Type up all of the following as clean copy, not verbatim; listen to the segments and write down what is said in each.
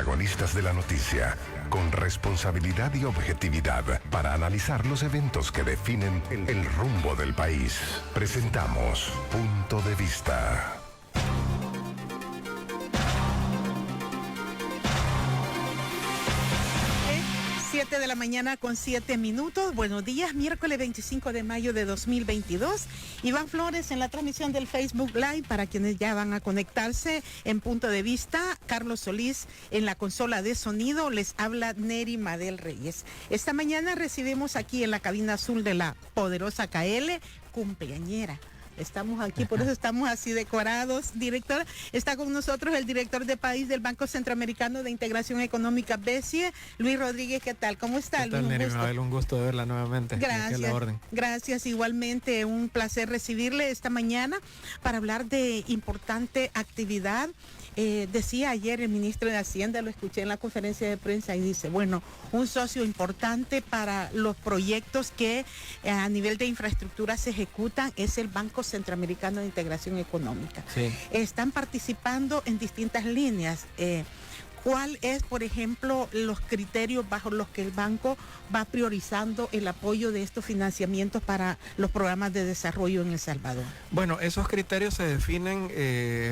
protagonistas de la noticia, con responsabilidad y objetividad para analizar los eventos que definen el rumbo del país. Presentamos Punto de Vista. 7 de la mañana con 7 minutos. Buenos días, miércoles 25 de mayo de 2022. Iván Flores en la transmisión del Facebook Live para quienes ya van a conectarse en Punto de Vista. Carlos Solís en la consola de sonido. Les habla Neri Madel Reyes. Esta mañana recibimos aquí en la cabina azul de la poderosa KL, cumpleañera. Estamos aquí, por eso estamos así decorados. Director, está con nosotros el director de país del Banco Centroamericano de Integración Económica, BCE, Luis Rodríguez. ¿Qué tal? ¿Cómo está, ¿Qué tal, Luis? Neri Mabel? Un gusto de verla nuevamente. Gracias. La orden. Gracias, igualmente un placer recibirle esta mañana para hablar de importante actividad. Decía ayer el ministro de Hacienda, lo escuché en la conferencia de prensa y dice, bueno, un socio importante para los proyectos que a nivel de infraestructura se ejecutan es el Banco Centroamericano de Integración Económica. Sí. Están participando en distintas líneas. ¿Cuál es, por ejemplo, los criterios bajo los que el banco va priorizando el apoyo de estos financiamientos para los programas de desarrollo en El Salvador? Bueno, esos criterios se definen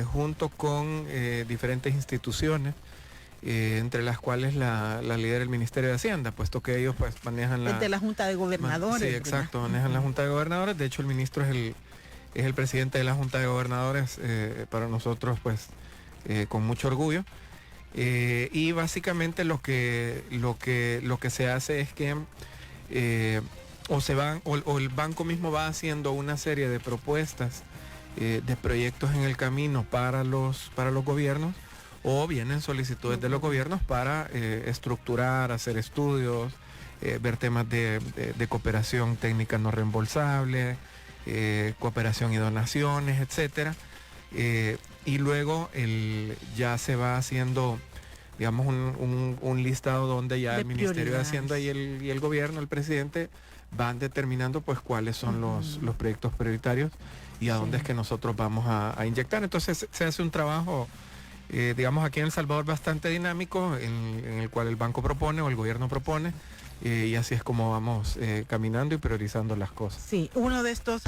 junto con diferentes instituciones, entre las cuales la lidera el Ministerio de Hacienda, puesto que ellos pues manejan de la Junta de Gobernadores. Sí, exacto, manejan la Junta de Gobernadores. De hecho, el ministro es el presidente de la Junta de Gobernadores, para nosotros pues con mucho orgullo. Y básicamente lo que se hace es que o el banco mismo va haciendo una serie de propuestas de proyectos en el camino para los gobiernos, o vienen solicitudes de los gobiernos para estructurar, hacer estudios, ver temas de cooperación técnica no reembolsable, cooperación y donaciones, etcétera. Y luego ya se va haciendo, digamos, un listado donde ya el Ministerio de Hacienda y el gobierno, el presidente, van determinando pues cuáles son los proyectos prioritarios y a dónde es que nosotros vamos a inyectar. Entonces se hace un trabajo, digamos, aquí en El Salvador bastante dinámico, en el cual el banco propone o el gobierno propone. Y así es como vamos caminando y priorizando las cosas. Sí, uno de estos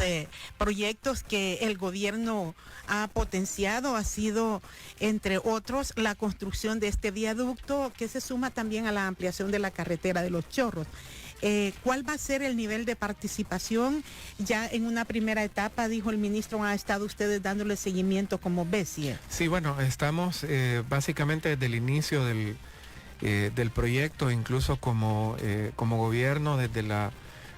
proyectos que el gobierno ha potenciado ha sido, entre otros, la construcción de este viaducto que se suma también a la ampliación de la carretera de Los Chorros. ¿Cuál va a ser el nivel de participación? Ya en una primera etapa, dijo el ministro, han estado ustedes dándole seguimiento como BCE. Sí, bueno, estamos básicamente desde el inicio del proyecto, incluso como gobierno, desde la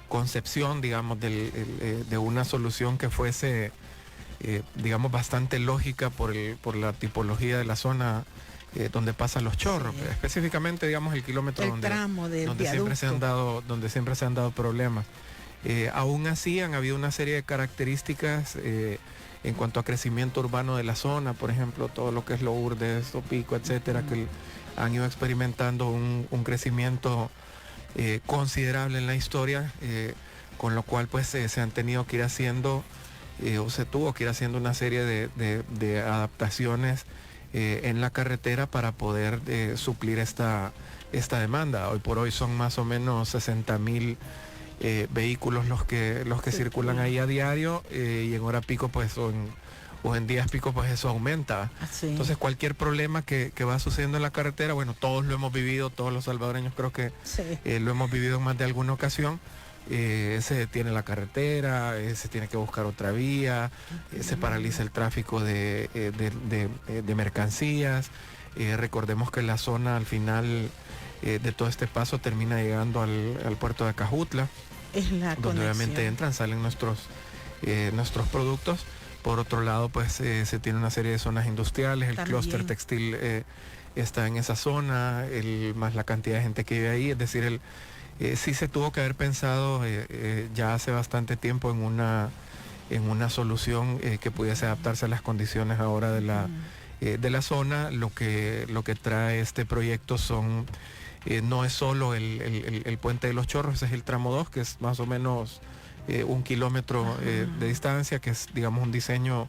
concepción, digamos, de una solución que fuese, digamos, bastante lógica por la tipología de la zona donde pasan Los Chorros, sí. Específicamente, digamos, el kilómetro donde siempre se han dado problemas. Aún así han habido una serie de características en cuanto a crecimiento urbano de la zona, por ejemplo, todo lo que es Lourdes, Topico, etcétera, que han ido experimentando un crecimiento considerable en la historia, con lo cual pues se han tenido que ir haciendo, o se tuvo que ir haciendo una serie de adaptaciones en la carretera para poder suplir esta demanda. Hoy por hoy son más o menos 60,000 vehículos los que circulan ahí a diario, y en hora pico pues o en días pico pues eso aumenta. Sí. Entonces cualquier problema que va sucediendo en la carretera, bueno, todos lo hemos vivido, todos los salvadoreños creo que sí. Lo hemos vivido en más de alguna ocasión. Se detiene la carretera, se tiene que buscar otra vía, se paraliza el tráfico de mercancías. Recordemos que la zona al final de todo este paso termina llegando al puerto de Acajutla, donde obviamente entran, salen nuestros productos. Por otro lado, pues se tiene una serie de zonas industriales, el clúster textil está en esa zona, más la cantidad de gente que vive ahí, es decir, sí se tuvo que haber pensado ya hace bastante tiempo en una solución que pudiese adaptarse a las condiciones ahora de la zona. Lo que trae este proyecto no es solo el puente de Los Chorros, ese es el tramo 2, que es más o menos 1 kilómetro de distancia, que es, digamos, un diseño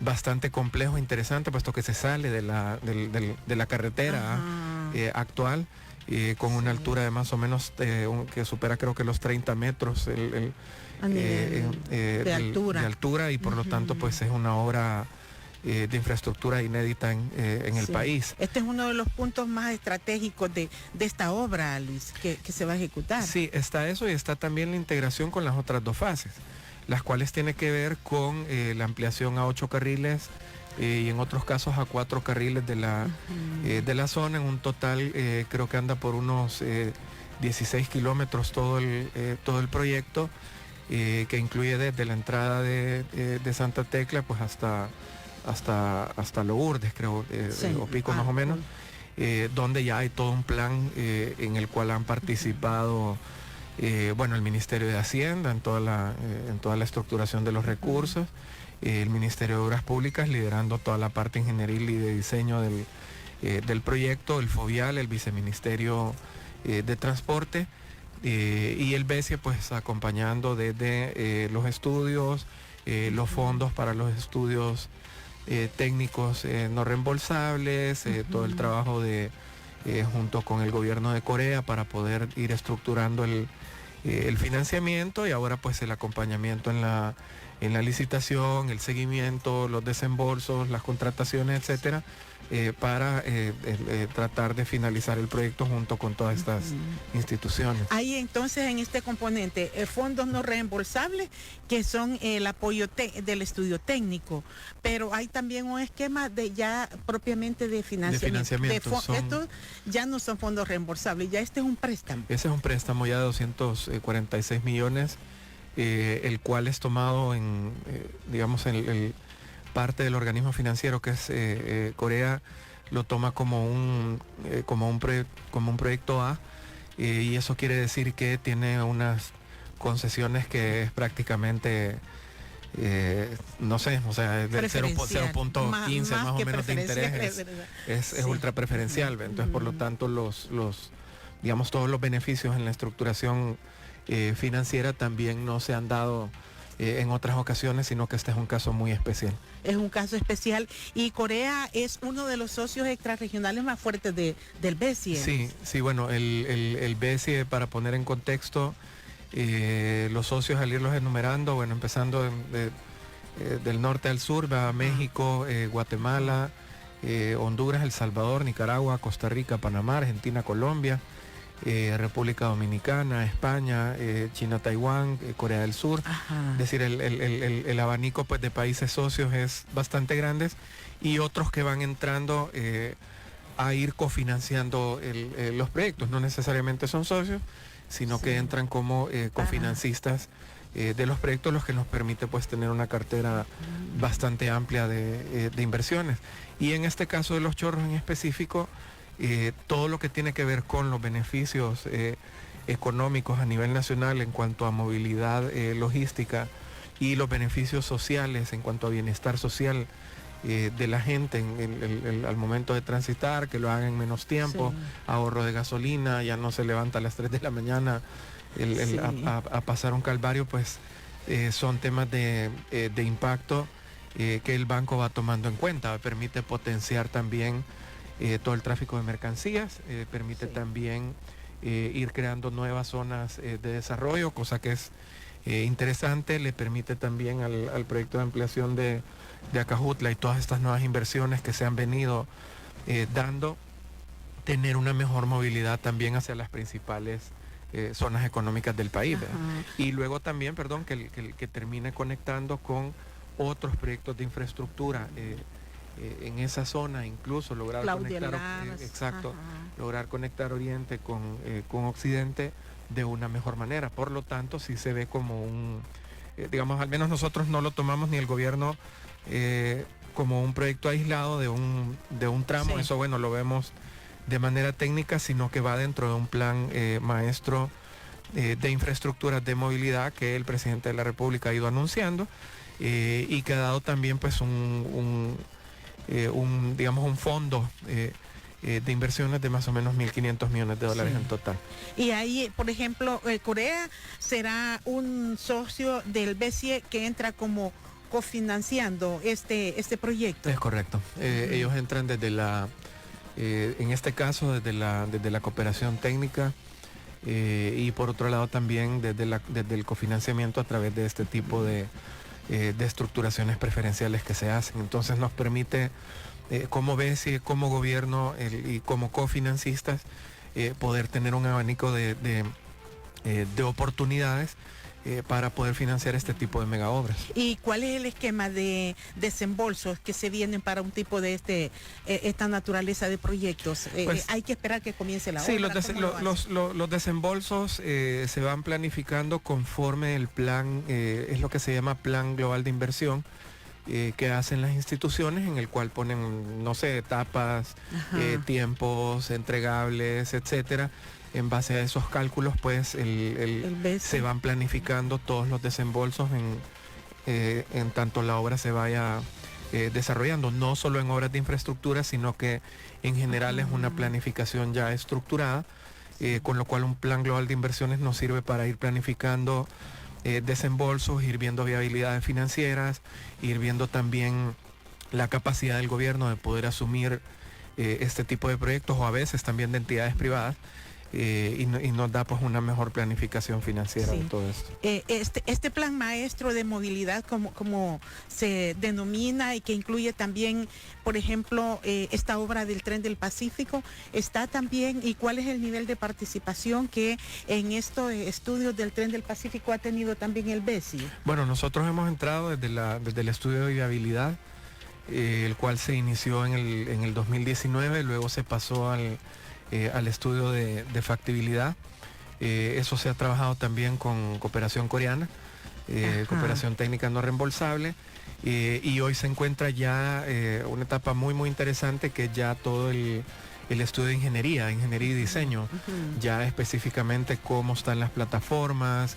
bastante complejo, interesante, puesto que se sale de la carretera actual, con una altura de más o menos que supera creo que los 30 metros de altura y por lo tanto pues es una obra de infraestructura inédita en el país. Este es uno de los puntos más estratégicos de esta obra, Luis, que se va a ejecutar. Sí, está eso y está también la integración con las otras dos fases, las cuales tiene que ver con la ampliación a 8 carriles y en otros casos a 4 carriles de la zona. En un total creo que anda por unos 16 kilómetros todo el proyecto, que incluye desde la entrada de Santa Tecla pues hasta Lourdes, creo, o Pico más o menos, donde ya hay todo un plan en el cual han participado el Ministerio de Hacienda en toda la estructuración de los recursos, el Ministerio de Obras Públicas liderando toda la parte ingenieril y de diseño del proyecto, el FOVIAL, el Viceministerio de Transporte, y el BESIE pues acompañando desde los estudios, los fondos para los estudios técnicos no reembolsables, todo el trabajo junto con el gobierno de Corea para poder ir estructurando el financiamiento, y ahora pues el acompañamiento en la licitación, el seguimiento, los desembolsos, las contrataciones, etcétera, para tratar de finalizar el proyecto junto con todas estas instituciones. Hay entonces en este componente fondos no reembolsables, que son el apoyo del estudio técnico, pero hay también un esquema de ya propiamente de financiamiento. Estos ya no son fondos reembolsables, ya este es un préstamo. Ese es un préstamo ya de 246 millones, el cual es tomado en parte del organismo financiero que es Corea, lo toma como un proyecto A, y eso quiere decir que tiene unas concesiones que es prácticamente no sé, o sea, del 0.15 más o menos de interés, es ultra preferencial. Entonces por lo tanto todos los beneficios en la estructuración financiera también no se han dado en otras ocasiones, sino que este es un caso muy especial. Es un caso especial, y Corea es uno de los socios extrarregionales más fuertes del BESIE. Sí, bueno, el BESIE, para poner en contexto, los socios, al irlos enumerando, bueno, empezando del norte al sur, va a México, Guatemala, Honduras, El Salvador, Nicaragua, Costa Rica, Panamá, Argentina, Colombia, República Dominicana, España, China, Taiwán, Corea del Sur. Es decir, el abanico pues de países socios es bastante grande, y otros que van entrando a ir cofinanciando los proyectos. No necesariamente son socios, sino que entran como cofinancistas de los proyectos, los que nos permite pues tener una cartera bastante amplia de inversiones. Y en este caso de Los Chorros en específico, todo lo que tiene que ver con los beneficios económicos a nivel nacional en cuanto a movilidad logística, y los beneficios sociales en cuanto a bienestar social de la gente al momento de transitar, que lo hagan en menos tiempo, ahorro de gasolina, ya no se levanta a las 3 de la mañana a pasar un calvario, pues son temas de impacto que el banco va tomando en cuenta. Permite potenciar también todo el tráfico de mercancías, permite también ir creando nuevas zonas de desarrollo, cosa que es interesante. Le permite también al proyecto de ampliación de Acajutla y todas estas nuevas inversiones que se han venido dando, tener una mejor movilidad también hacia las principales zonas económicas del país. Y luego también, que termine conectando con otros proyectos de infraestructura en esa zona, incluso lograr conectar Oriente con Occidente de una mejor manera. Por lo tanto, sí se ve como al menos nosotros no lo tomamos, ni el gobierno, como un proyecto aislado de un tramo. Eso, bueno, lo vemos de manera técnica, sino que va dentro de un plan maestro de infraestructuras de movilidad que el presidente de la República ha ido anunciando, y que ha dado también pues un fondo de inversiones de más o menos 1.500 millones de dólares en total. Y ahí, por ejemplo, Corea será un socio del BESIE que entra como cofinanciando este proyecto. Es correcto. Ellos entran desde en este caso desde la cooperación técnica, y por otro lado también desde el cofinanciamiento a través de este tipo de estructuraciones preferenciales que se hacen. Entonces nos permite, como BESI, como gobierno y como cofinancistas, poder tener un abanico de oportunidades para poder financiar este tipo de megaobras. ¿Y cuál es el esquema de desembolsos que se vienen para un tipo de esta naturaleza de proyectos? Pues, ¿Hay que esperar que comience la sí, obra? los desembolsos se van planificando conforme el plan, es lo que se llama Plan Global de Inversión, que hacen las instituciones, en el cual ponen, no sé, etapas, tiempos, entregables, etcétera. En base a esos cálculos, pues se van planificando todos los desembolsos en tanto la obra se vaya desarrollando, no solo en obras de infraestructura, sino que en general es una planificación ya estructurada, con lo cual un plan global de inversiones nos sirve para ir planificando desembolsos, ir viendo viabilidades financieras, ir viendo también la capacidad del gobierno de poder asumir este tipo de proyectos, o a veces también de entidades privadas. Y nos da pues una mejor planificación financiera de todo esto. Este plan maestro de movilidad, como se denomina, y que incluye también, por ejemplo, esta obra del Tren del Pacífico, está también, ¿y cuál es el nivel de participación que en estos estudios del Tren del Pacífico ha tenido también el BESI? Bueno, nosotros hemos entrado desde el estudio de viabilidad, el cual se inició en el 2019, luego se pasó al estudio de factibilidad. Eso se ha trabajado también con cooperación coreana, cooperación técnica no reembolsable, y hoy se encuentra ya una etapa muy muy interesante, que es ya todo el estudio de ingeniería y diseño, ya específicamente cómo están las plataformas,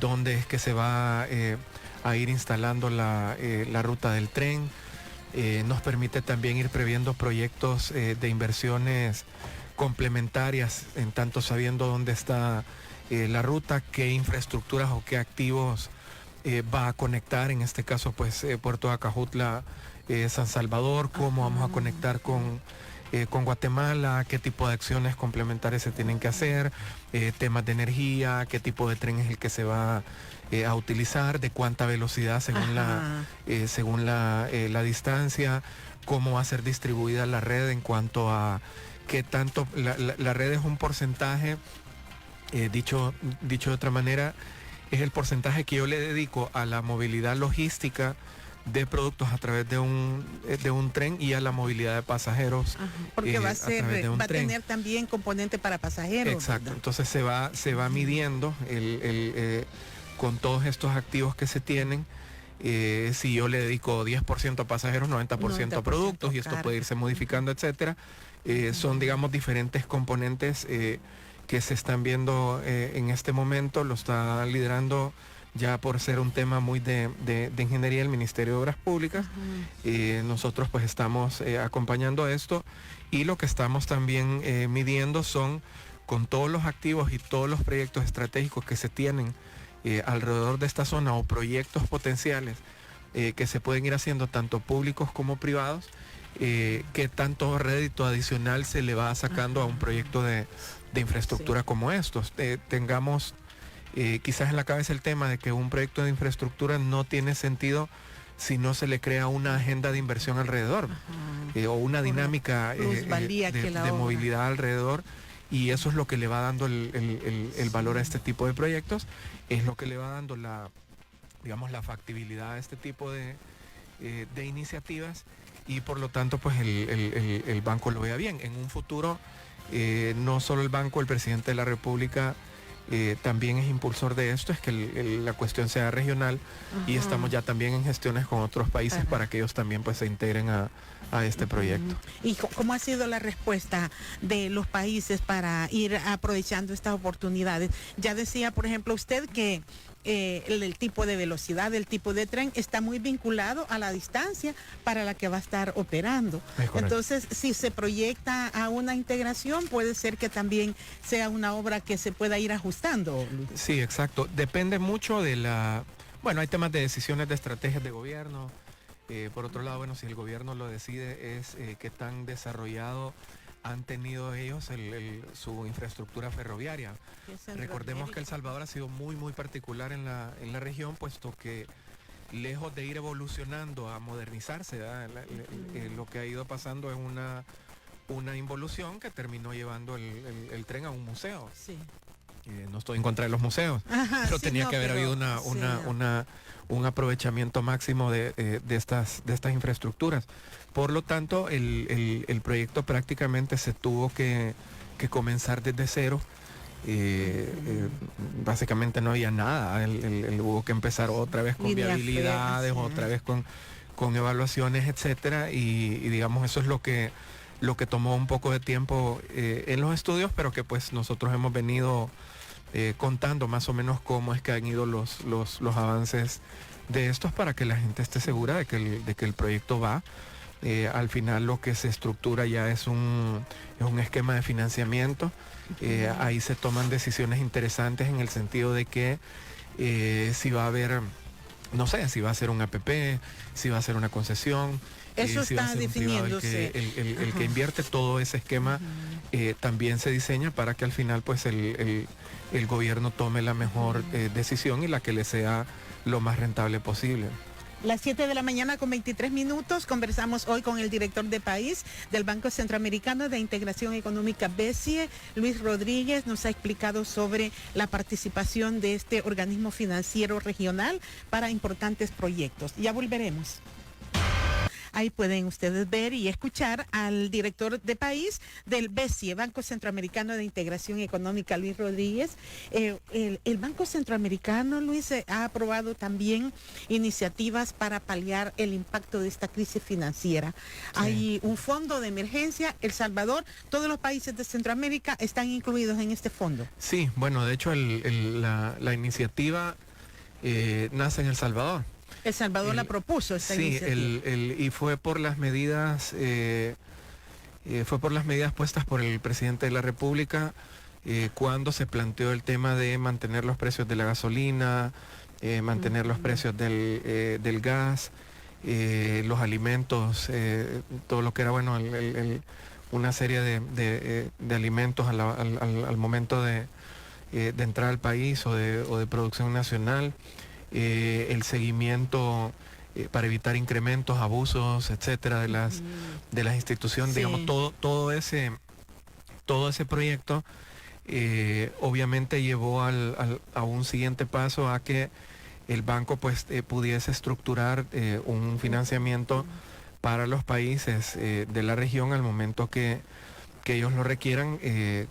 dónde es que se va a ir instalando la ruta del tren. Nos permite también ir previendo proyectos de inversiones complementarias, en tanto sabiendo dónde está la ruta, qué infraestructuras o qué activos va a conectar, en este caso pues Puerto Acajutla, San Salvador, cómo vamos a conectar con Guatemala, qué tipo de acciones complementarias se tienen que hacer, temas de energía, qué tipo de tren es el que se va a utilizar, de cuánta velocidad según la distancia, cómo va a ser distribuida la red en cuanto a que tanto la red es un porcentaje, dicho de otra manera, es el porcentaje que yo le dedico a la movilidad logística de productos a través de un tren, y a la movilidad de pasajeros. Porque va a tener también componente para pasajeros. Exacto, ¿verdad? entonces se va midiendo con todos estos activos que se tienen. Si yo le dedico 10% a pasajeros, 90% a productos, y esto puede irse modificando, etcétera. Son, digamos, diferentes componentes que se están viendo en este momento. Lo está liderando, ya por ser un tema muy de ingeniería, el Ministerio de Obras Públicas. Nosotros pues estamos acompañando esto, y lo que estamos también midiendo son, con todos los activos y todos los proyectos estratégicos que se tienen alrededor de esta zona, o proyectos potenciales que se pueden ir haciendo tanto públicos como privados, qué tanto rédito adicional se le va sacando a un proyecto de infraestructura como estos. Tengamos quizás en la cabeza el tema de que un proyecto de infraestructura no tiene sentido si no se le crea una agenda de inversión alrededor, o una dinámica de movilidad alrededor, y eso es lo que le va dando el valor a este tipo de proyectos, es lo que le va dando la factibilidad a este tipo de iniciativas, y por lo tanto pues el banco lo vea bien. En un futuro, no solo el banco, el presidente de la República también es impulsor de esto, es que la cuestión sea regional, y estamos ya también en gestiones con otros países para que ellos también pues se integren a este proyecto. ¿Y cómo ha sido la respuesta de los países para ir aprovechando estas oportunidades? Ya decía, por ejemplo, usted que el tipo de velocidad, el tipo de tren está muy vinculado a la distancia para la que va a estar operando. Entonces, si se proyecta a una integración, puede ser que también sea una obra que se pueda ir ajustando. Sí, exacto. Depende mucho bueno, hay temas de decisiones de estrategias de gobierno. Por otro lado, bueno, si el gobierno lo decide, es qué tan desarrollado han tenido ellos su infraestructura ferroviaria. Recordemos que El Salvador ha sido muy, muy particular en la región, puesto que lejos de ir evolucionando a modernizarse, lo que ha ido pasando es una involución que terminó llevando el tren a un museo. Sí. No estoy en contra de los museos, pero sí, tenía que haber habido un aprovechamiento máximo de estas infraestructuras. Por lo tanto, el proyecto prácticamente se tuvo que comenzar desde cero. Básicamente no había nada, hubo que empezar otra vez con viabilidades, otra vez con evaluaciones, etcétera, y digamos eso es lo que tomó un poco de tiempo en los estudios, pero que pues nosotros hemos venido contando más o menos cómo es que han ido los avances de estos para que la gente esté segura de que el proyecto va. Al final lo que se estructura ya es un esquema de financiamiento. Ahí se toman decisiones interesantes en el sentido de que si va a haber, no sé, si va a ser un APP, si va a ser una concesión. Eso si está definiéndose. El que invierte todo ese esquema también se diseña para que al final pues el gobierno tome la mejor decisión y la que le sea lo más rentable posible. Las 7 de la mañana con 23 minutos, conversamos hoy con el director de país del Banco Centroamericano de Integración Económica BCE, Luis Rodríguez. Nos ha explicado sobre la participación de este organismo financiero regional para importantes proyectos. Ya volveremos. Ahí pueden ustedes ver y escuchar al director de país del BCE, Banco Centroamericano de Integración Económica, Luis Rodríguez. El Banco Centroamericano, Luis, ha aprobado también iniciativas para paliar el impacto de esta crisis financiera. Sí. Hay un fondo de emergencia, El Salvador, todos los países de Centroamérica están incluidos en este fondo. Sí, bueno, de hecho la iniciativa nace en El Salvador. El Salvador la propuso esta iniciativa. Y fue por las medidas puestas por el presidente de la República cuando se planteó el tema de mantener los precios de la gasolina, mantener los precios del gas, los alimentos, todo lo que era una serie de alimentos al momento de entrar al país o de producción nacional. El seguimiento para evitar incrementos, abusos, etcétera, de las instituciones, sí. Digamos, todo ese proyecto obviamente llevó a un siguiente paso a que el banco pues pudiese estructurar un financiamiento para los países de la región al momento que ellos lo requieran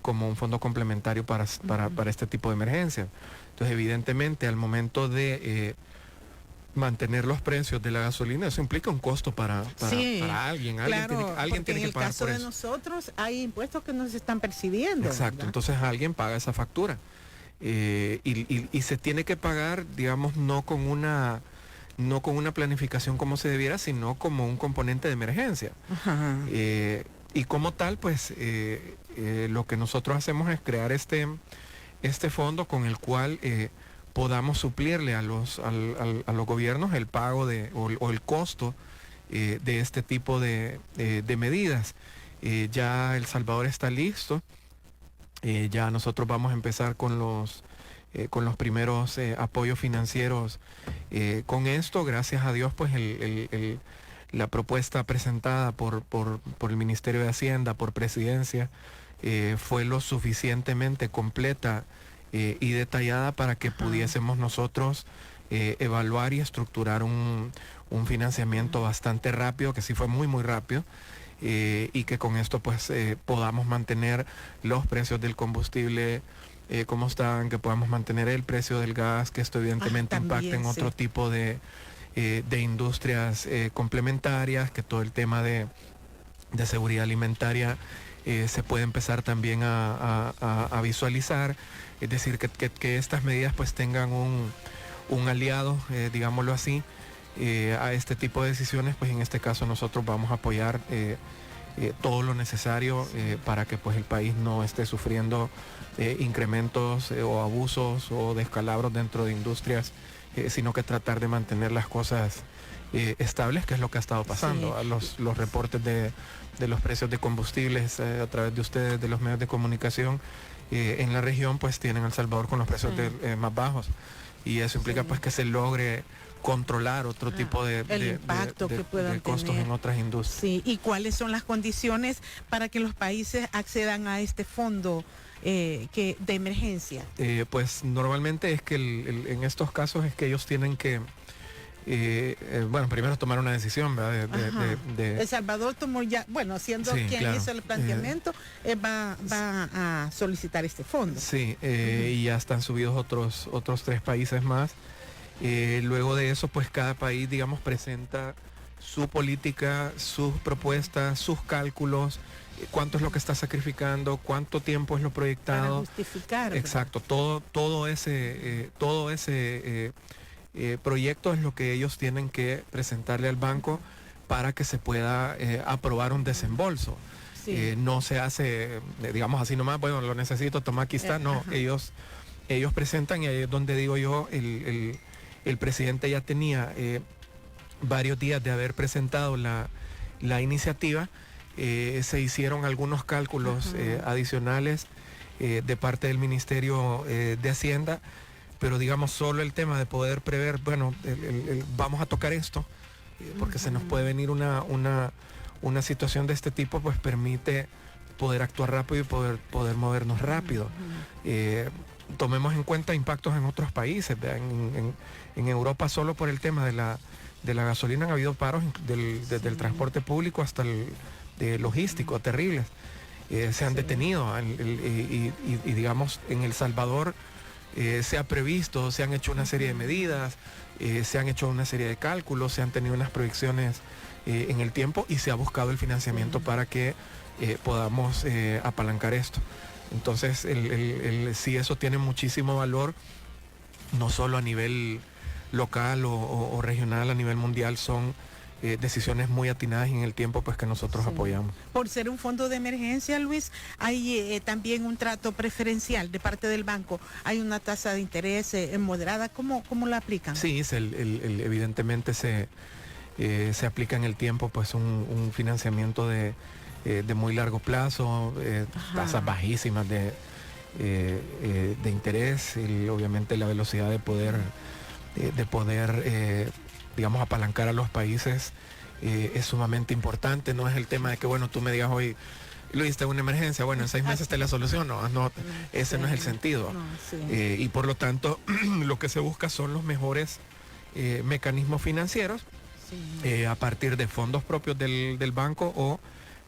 como un fondo complementario para este tipo de emergencias. Entonces, evidentemente, al momento de mantener los precios de la gasolina, eso implica un costo para alguien. Claro, alguien tiene que pagar por eso. En el caso de nosotros hay impuestos que nos están percibiendo. Exacto, ¿verdad? Entonces alguien paga esa factura. Y se tiene que pagar, digamos, no con una planificación como se debiera, sino como un componente de emergencia. Y como tal, pues, lo que nosotros hacemos es crear este fondo con el cual podamos suplirle a los gobiernos el pago o el costo de este tipo de medidas. Ya El Salvador está listo, ya nosotros vamos a empezar con los primeros apoyos financieros con esto. Gracias a Dios, pues la propuesta presentada por el Ministerio de Hacienda, por Presidencia, fue lo suficientemente completa y detallada para que pudiésemos nosotros evaluar y estructurar un financiamiento bastante rápido, que sí fue muy muy rápido, y que con esto pues podamos mantener los precios del combustible como están, que podamos mantener el precio del gas, que esto evidentemente impacta en otro tipo de industrias complementarias, que todo el tema de seguridad alimentaria se puede empezar también a visualizar. Es decir, que estas medidas pues tengan un aliado, digámoslo así, a este tipo de decisiones. Pues en este caso nosotros vamos a apoyar todo lo necesario para que pues el país no esté sufriendo incrementos o abusos o descalabros dentro de industrias, sino que tratar de mantener las cosas estables, que es lo que ha estado pasando. Sí. Los reportes de los precios de combustibles a través de ustedes, de los medios de comunicación en la región, pues tienen a El Salvador con los precios más bajos. Y eso implica pues que se logre controlar otro tipo de impacto que puedan costos tener en otras industrias. Sí, y cuáles son las condiciones para que los países accedan a este fondo de emergencia. Pues normalmente es que en estos casos es que ellos tienen que bueno, primero tomar una decisión, ¿verdad? El Salvador tomó ya, bueno, siendo sí, quien claro. hizo el planteamiento, va a solicitar este fondo. Sí, y ya están subidos otros 3 países más. Luego de eso, pues cada país, digamos, presenta su política, sus propuestas, sus cálculos, cuánto es lo que está sacrificando, cuánto tiempo es lo proyectado. Para justificar. Exacto, todo ese proyecto es lo que ellos tienen que presentarle al banco para que se pueda aprobar un desembolso. Sí. No se hace, digamos así nomás, bueno, lo necesito, toma, aquí está. No, ellos presentan, y ahí es donde digo yo, el presidente ya tenía varios días de haber presentado la iniciativa. Se hicieron algunos cálculos adicionales de parte del Ministerio de Hacienda, pero digamos solo el tema de poder prever, bueno, vamos a tocar esto, porque se nos puede venir una situación de este tipo, pues permite poder actuar rápido y poder movernos rápido. Tomemos en cuenta impactos en otros países. En Europa, solo por el tema de la gasolina han habido paros desde el transporte público hasta de logístico terribles. Se han detenido y digamos en El Salvador se ha previsto, se han hecho una serie de medidas, se han hecho una serie de cálculos, se han tenido unas proyecciones en el tiempo y se ha buscado el financiamiento para que podamos apalancar esto. Entonces, sí, eso tiene muchísimo valor, no solo a nivel local o regional, a nivel mundial, son decisiones muy atinadas en el tiempo, pues que nosotros apoyamos. Por ser un fondo de emergencia, Luis, hay también un trato preferencial de parte del banco. Hay una tasa de interés moderada. ¿Cómo la aplican? Sí, evidentemente se aplica en el tiempo, pues un financiamiento de muy largo plazo, tasas bajísimas de interés, y obviamente la velocidad de poder digamos, apalancar a los países es sumamente importante. No es el tema de que, bueno, tú me digas hoy, Luis, tengo una emergencia, bueno, en 6 meses te la soluciono. No, ese no es el sentido. Y por lo tanto, lo que se busca son los mejores mecanismos financieros a partir de fondos propios del banco, o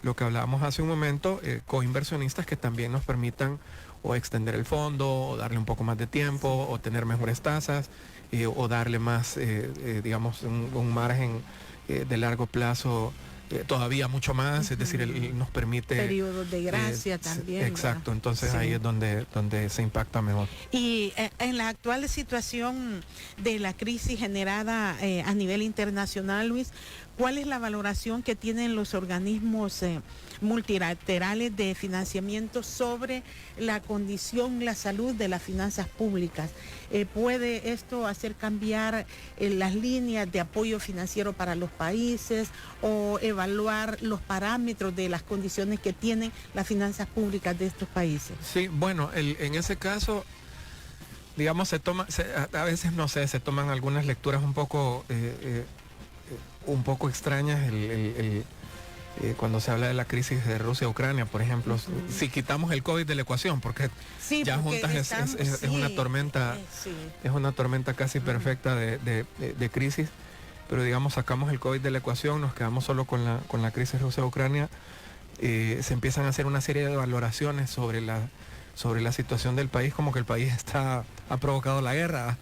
lo que hablábamos hace un momento, coinversionistas que también nos permitan o extender el fondo, o darle un poco más de tiempo, o tener mejores tasas, o darle más, digamos, un margen de largo plazo todavía mucho más, es decir, nos permite periodos de gracia también. Exacto, entonces ahí es donde se impacta mejor. Y en la actual situación de la crisis generada a nivel internacional, Luis, ¿cuál es la valoración que tienen los organismos multilaterales de financiamiento sobre la condición, la salud de las finanzas públicas? ¿Puede esto hacer cambiar las líneas de apoyo financiero para los países, o evaluar los parámetros de las condiciones que tienen las finanzas públicas de estos países? Sí, bueno, en ese caso, digamos, a veces, no sé, se toman algunas lecturas un poco extrañas cuando se habla de la crisis de Rusia-Ucrania, por ejemplo. Si quitamos el COVID de la ecuación, porque ya juntas es una tormenta, es una tormenta casi perfecta de crisis, pero digamos, sacamos el COVID de la ecuación, nos quedamos solo con la crisis Rusia-Ucrania, se empiezan a hacer una serie de valoraciones sobre la situación del país, como que el país ha provocado la guerra.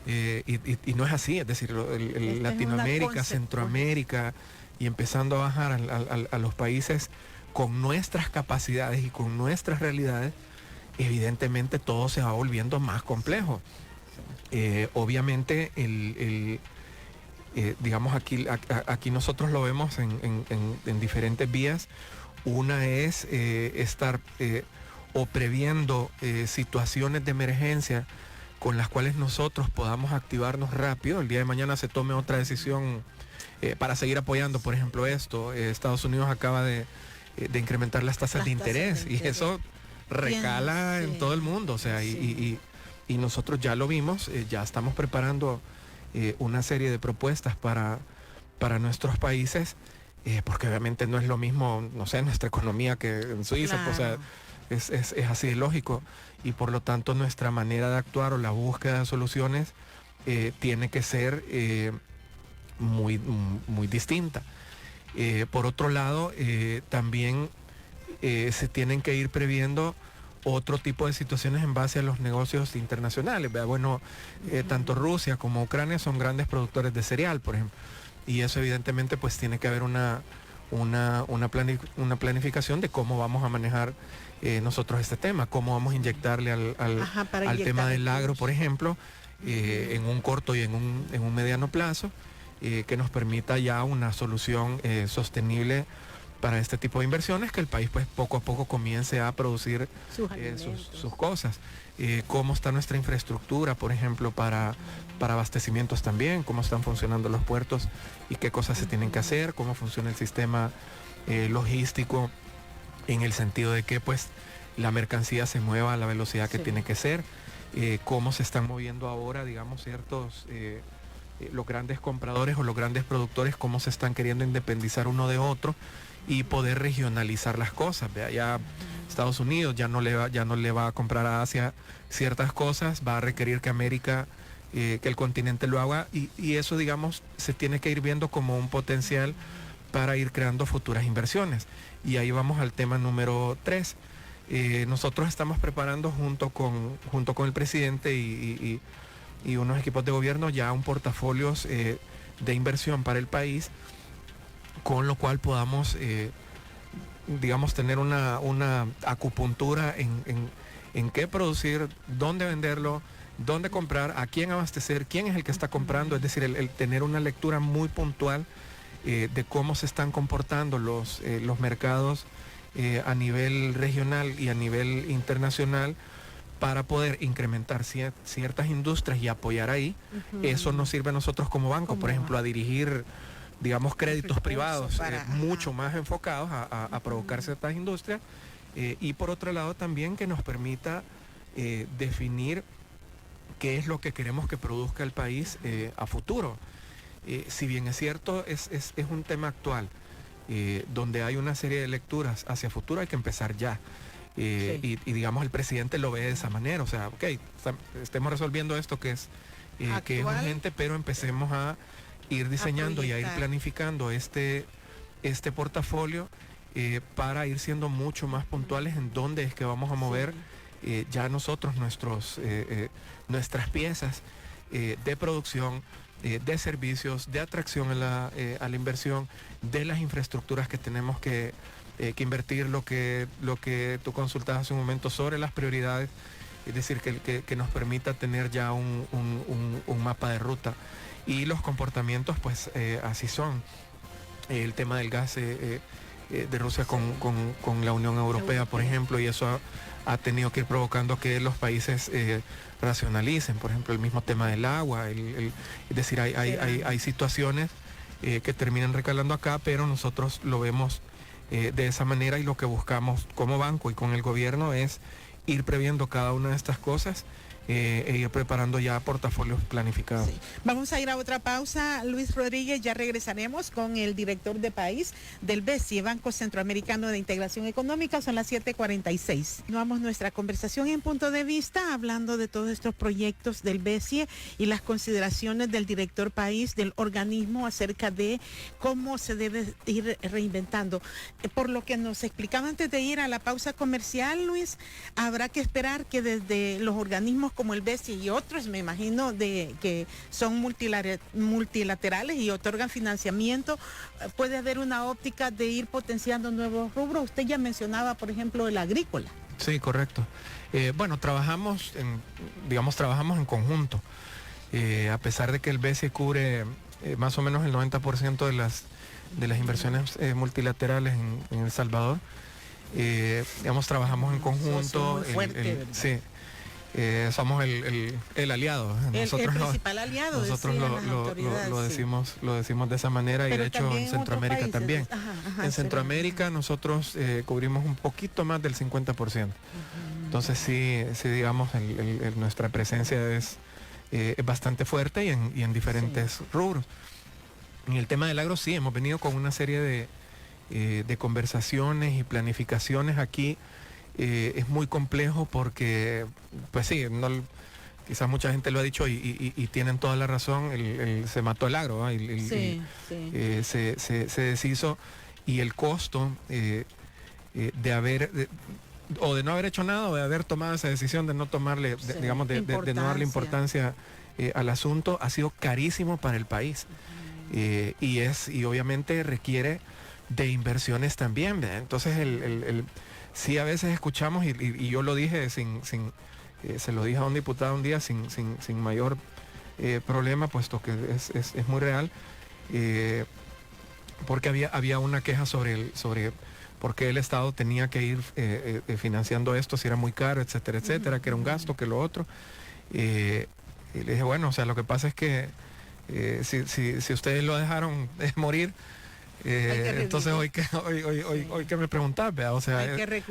Y no es así, es decir, Latinoamérica, Centroamérica, y empezando a bajar a los países con nuestras capacidades y con nuestras realidades, evidentemente todo se va volviendo más complejo. Obviamente, digamos, aquí nosotros lo vemos en diferentes vías. Una es estar o previendo situaciones de emergencia con las cuales nosotros podamos activarnos rápido. El día de mañana se tome otra decisión para seguir apoyando, por ejemplo, esto. Estados Unidos acaba de incrementar las tasas de interés y eso recala en todo el mundo, o sea, y nosotros ya lo vimos, ya estamos preparando una serie de propuestas para nuestros países, porque obviamente no es lo mismo, no sé, nuestra economía que en Suiza, Claro. o sea, es así de lógico, y por lo tanto nuestra manera de actuar o la búsqueda de soluciones tiene que ser muy distinta. Por otro lado, también se tienen que ir previendo otro tipo de situaciones en base a los negocios internacionales. Bueno, tanto Rusia como Ucrania son grandes productores de cereal, por ejemplo, y eso evidentemente pues tiene que haber una planificación de cómo vamos a manejar nosotros este tema, cómo vamos a inyectarle al tema del agro, por ejemplo, en un corto y en un mediano plazo, que nos permita ya una solución sostenible para este tipo de inversiones, que el país pues poco a poco comience a producir sus cosas. Cómo está nuestra infraestructura, por ejemplo, para abastecimientos también, cómo están funcionando los puertos y qué cosas se tienen que hacer, cómo funciona el sistema logístico, en el sentido de que pues la mercancía se mueva a la velocidad que tiene que ser, cómo se están moviendo ahora, digamos, ciertos los grandes compradores o los grandes productores, cómo se están queriendo independizar uno de otro y poder regionalizar las cosas. Vea, ya Estados Unidos ya no le va a comprar a Asia ciertas cosas, va a requerir que América, que el continente lo haga, y eso, digamos, se tiene que ir viendo como un potencial para ir creando futuras inversiones. Y ahí vamos al tema número 3. Nosotros estamos preparando junto con el presidente y unos equipos de gobierno ya un portafolios de inversión para el país, con lo cual podamos, digamos, tener una acupuntura en qué producir, dónde venderlo, dónde comprar, a quién abastecer, quién es el que está comprando, es decir, el tener una lectura muy puntual de cómo se están comportando los mercados a nivel regional y a nivel internacional, para poder incrementar ciertas industrias y apoyar ahí. Eso nos sirve a nosotros como banco, por ejemplo, a dirigir, digamos, créditos privados mucho más enfocados a provocar ciertas industrias, y por otro lado también que nos permita definir qué es lo que queremos que produzca el país a futuro. Si bien es cierto, es un tema actual, donde hay una serie de lecturas hacia futuro, hay que empezar ya. Y digamos, el presidente lo ve de esa manera, o sea, ok, estemos resolviendo esto que es urgente, pero empecemos a ir diseñando y a ir planificando este portafolio para ir siendo mucho más puntuales en dónde es que vamos a mover ya nosotros nuestras piezas de producción, de servicios, de atracción a la inversión, de las infraestructuras que tenemos que invertir, lo que tú consultabas hace un momento sobre las prioridades, es decir, que nos permita tener ya un mapa de ruta. Y los comportamientos, pues así son. El tema del gas de Rusia con la Unión Europea, por ejemplo, y eso ha tenido que ir provocando que los países racionalicen, por ejemplo, el mismo tema del agua, es decir, hay situaciones que terminan recalando acá, pero nosotros lo vemos de esa manera, y lo que buscamos como banco y con el gobierno es ir previendo cada una de estas cosas e ir preparando ya portafolios planificados. Sí. Vamos a ir a otra pausa, Luis Rodríguez, ya regresaremos con el director de país del BCE, Banco Centroamericano de Integración Económica. Son las 7:46. Continuamos nuestra conversación en Punto de Vista, hablando de todos estos proyectos del BCE y las consideraciones del director país del organismo acerca de cómo se debe ir reinventando. Por lo que nos explicaba antes de ir a la pausa comercial, Luis, habrá que esperar que desde los organismos como el BCE y otros, me imagino, de que son multilaterales y otorgan financiamiento, puede haber una óptica de ir potenciando nuevos rubros. Usted ya mencionaba, por ejemplo, el agrícola. Sí, correcto. Bueno, trabajamos en conjunto. A pesar de que el BCE cubre más o menos el 90% de las inversiones multilaterales en El Salvador, trabajamos en conjunto. Muy fuerte, sí. somos el aliado. El principal aliado. Nosotros lo decimos de esa manera. Pero y de hecho en Centroamérica también. En Centroamérica nosotros cubrimos un poquito más del 50%. Entonces sí digamos, nuestra presencia es bastante fuerte y en diferentes rubros. En el tema del agro sí, hemos venido con una serie de conversaciones y planificaciones aquí. Es muy complejo porque, pues sí, quizás mucha gente lo ha dicho y tienen toda la razón, se mató el agro, ¿eh? Se deshizo, y el costo de no haber hecho nada, o de haber tomado esa decisión de no tomarle, de no darle importancia al asunto, ha sido carísimo para el país. Y obviamente requiere de inversiones también, ¿verdad? Entonces sí, a veces escuchamos, y yo lo dije se lo dije a un diputado un día sin mayor problema, puesto que es muy real, porque había una queja sobre por qué el Estado tenía que ir financiando esto, si era muy caro, etcétera, etcétera, que era un gasto, que lo otro. Y le dije, bueno, o sea, lo que pasa es que si ustedes lo dejaron morir, entonces hoy que me preguntás, ¿verdad? O sea,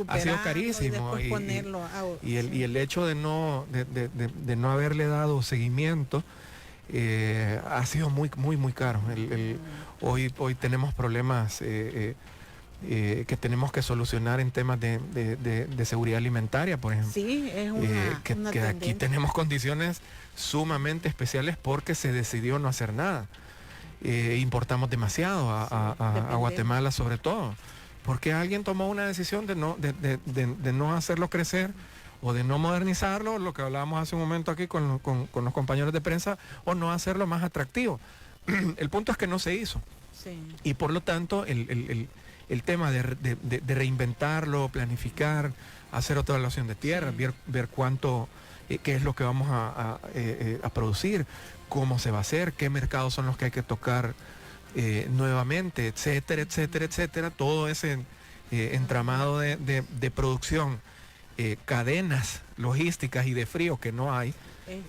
ha sido carísimo, y el hecho de no haberle dado seguimiento ha sido muy caro. Hoy tenemos problemas que tenemos que solucionar en temas de seguridad alimentaria, por ejemplo. Sí, es una que aquí tenemos condiciones sumamente especiales porque se decidió no hacer nada. Importamos demasiado a Guatemala, sobre todo porque alguien tomó una decisión de no hacerlo crecer, o de no modernizarlo, lo que hablábamos hace un momento aquí con los compañeros de prensa, o no hacerlo más atractivo. El punto es que no se hizo. Sí. Y por lo tanto el tema de reinventarlo, planificar, hacer otra evaluación de tierra, ver cuánto, qué es lo que vamos a producir, cómo se va a hacer, qué mercados son los que hay que tocar nuevamente, etcétera, etcétera, etcétera. Todo ese entramado de producción, cadenas logísticas y de frío que no hay,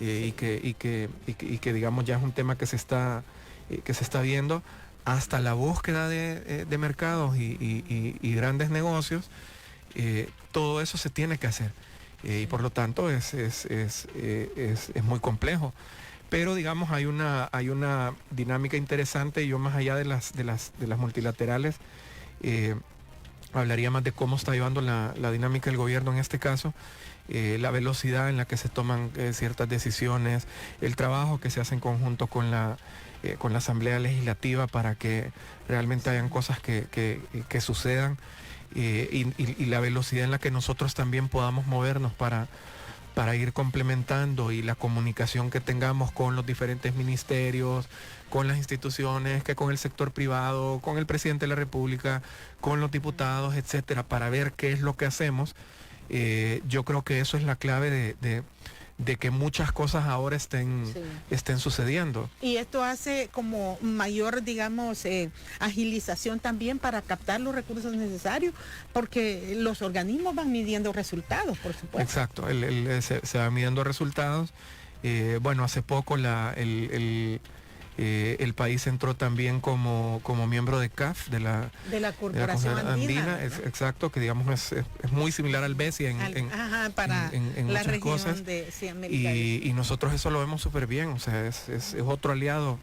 y que digamos ya es un tema que se está viendo, hasta la búsqueda de mercados y grandes negocios. Todo eso se tiene que hacer, y por lo tanto es muy complejo. Pero digamos hay una dinámica interesante. Yo, más allá de las multilaterales, hablaría más de cómo está llevando la dinámica del gobierno en este caso, la velocidad en la que se toman ciertas decisiones, el trabajo que se hace en conjunto con la Asamblea Legislativa para que realmente hayan cosas que sucedan, y la velocidad en la que nosotros también podamos movernos para ir complementando, y la comunicación que tengamos con los diferentes ministerios, con las instituciones, que con el sector privado, con el presidente de la República, con los diputados, etcétera, para ver qué es lo que hacemos. Yo creo que eso es la clave de que muchas cosas ahora estén sucediendo. Y esto hace como mayor, digamos, agilización también para captar los recursos necesarios, porque los organismos van midiendo resultados, por supuesto. Exacto, se van midiendo resultados. Bueno, hace poco el país entró también como miembro de CAF, de la Corporación Andina. Exacto, que digamos es muy similar al BESI en la muchas región cosas. Y nosotros eso lo vemos súper bien. O sea, es otro aliado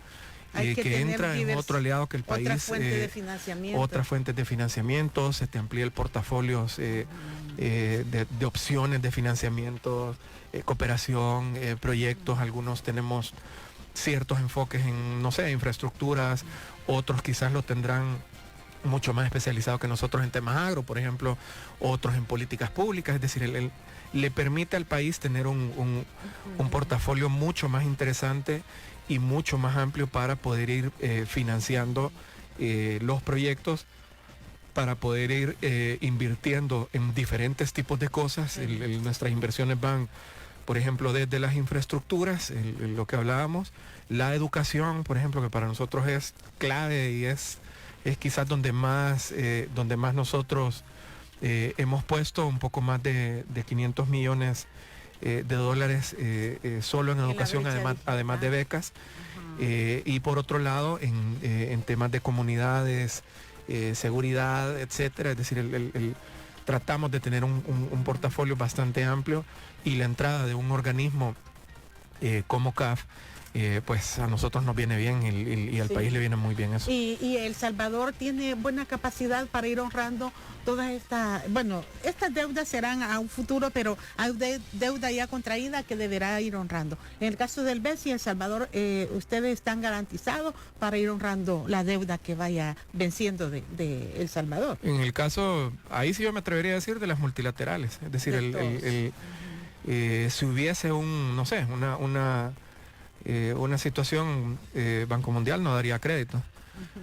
que entra, es otro aliado que el país. Otra fuente de financiamiento. Otras fuentes de financiamiento, se te amplía el portafolio de opciones de financiamiento, cooperación, proyectos. Algunos tenemos ciertos enfoques en, no sé, infraestructuras, otros quizás lo tendrán mucho más especializado que nosotros en temas agro, por ejemplo, otros en políticas públicas. Es decir, le permite al país tener un portafolio mucho más interesante y mucho más amplio para poder ir financiando los proyectos, para poder ir invirtiendo en diferentes tipos de cosas. Nuestras inversiones van, por ejemplo, desde las infraestructuras, lo que hablábamos, la educación, por ejemplo, que para nosotros es clave y es quizás donde más nosotros hemos puesto un poco más de 500 millones de dólares solo en educación, brecha además de becas. Y por otro lado, en temas de comunidades, seguridad, etcétera, es decir, tratamos de tener un portafolio bastante amplio, y la entrada de un organismo como CAF, pues a nosotros nos viene bien y al país le viene muy bien eso. Y El Salvador tiene buena capacidad para ir honrando todas estas, bueno, estas deudas serán a un futuro, pero hay deuda ya contraída que deberá ir honrando. En el caso del BES y El Salvador, ustedes están garantizados para ir honrando la deuda que vaya venciendo de El Salvador. En el caso, ahí sí yo me atrevería a decir de las multilaterales, es decir, si hubiese una situación, Banco Mundial no daría crédito,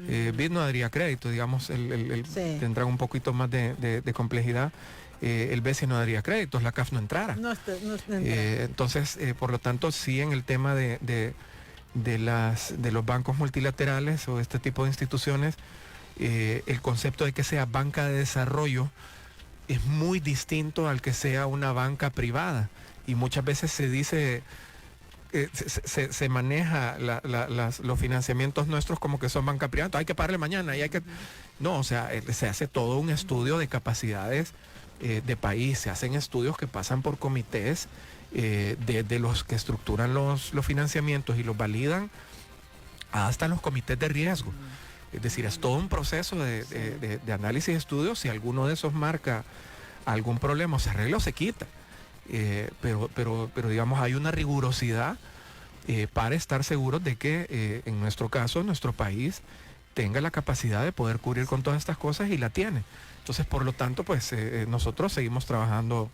BID no daría crédito, digamos, Sí. tendrá un poquito más de complejidad, el BESI no daría créditos, la CAF no entrara. No entra. Entonces, por lo tanto, sí, en el tema de los bancos multilaterales o este tipo de instituciones, el concepto de que sea banca de desarrollo es muy distinto al que sea una banca privada, y muchas veces se dice, se maneja los financiamientos nuestros como que son banca privada, hay que pagarle mañana y hay que... No, o sea, se hace todo un estudio de capacidades de país, se hacen estudios que pasan por comités de los que estructuran los financiamientos y los validan hasta los comités de riesgo. Es decir, es todo un proceso de análisis y estudios. Si alguno de esos marca algún problema, o se arregla o se quita. Pero digamos, hay una rigurosidad para estar seguros de que en nuestro caso, nuestro país tenga la capacidad de poder cubrir con todas estas cosas, y la tiene. Entonces, por lo tanto, pues nosotros seguimos trabajando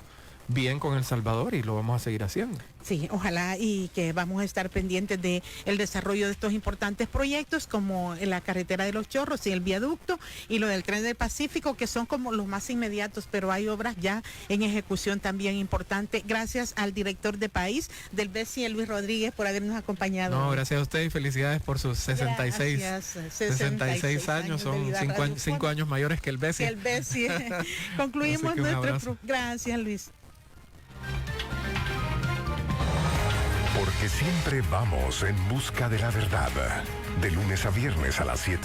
bien con El Salvador y lo vamos a seguir haciendo. Sí, ojalá, y que vamos a estar pendientes de el desarrollo de estos importantes proyectos, como la carretera de los Chorros y el viaducto y lo del tren del Pacífico, que son como los más inmediatos, pero hay obras ya en ejecución también importante. Gracias al director de país del BESI, Luis Rodríguez, por habernos acompañado. No, gracias a usted y felicidades por sus 66 años. Son 5 años mayores que el BESI. El BESI. Concluimos nuestro... Gracias, Luis. Porque siempre vamos en busca de la verdad. De lunes a viernes a las 7.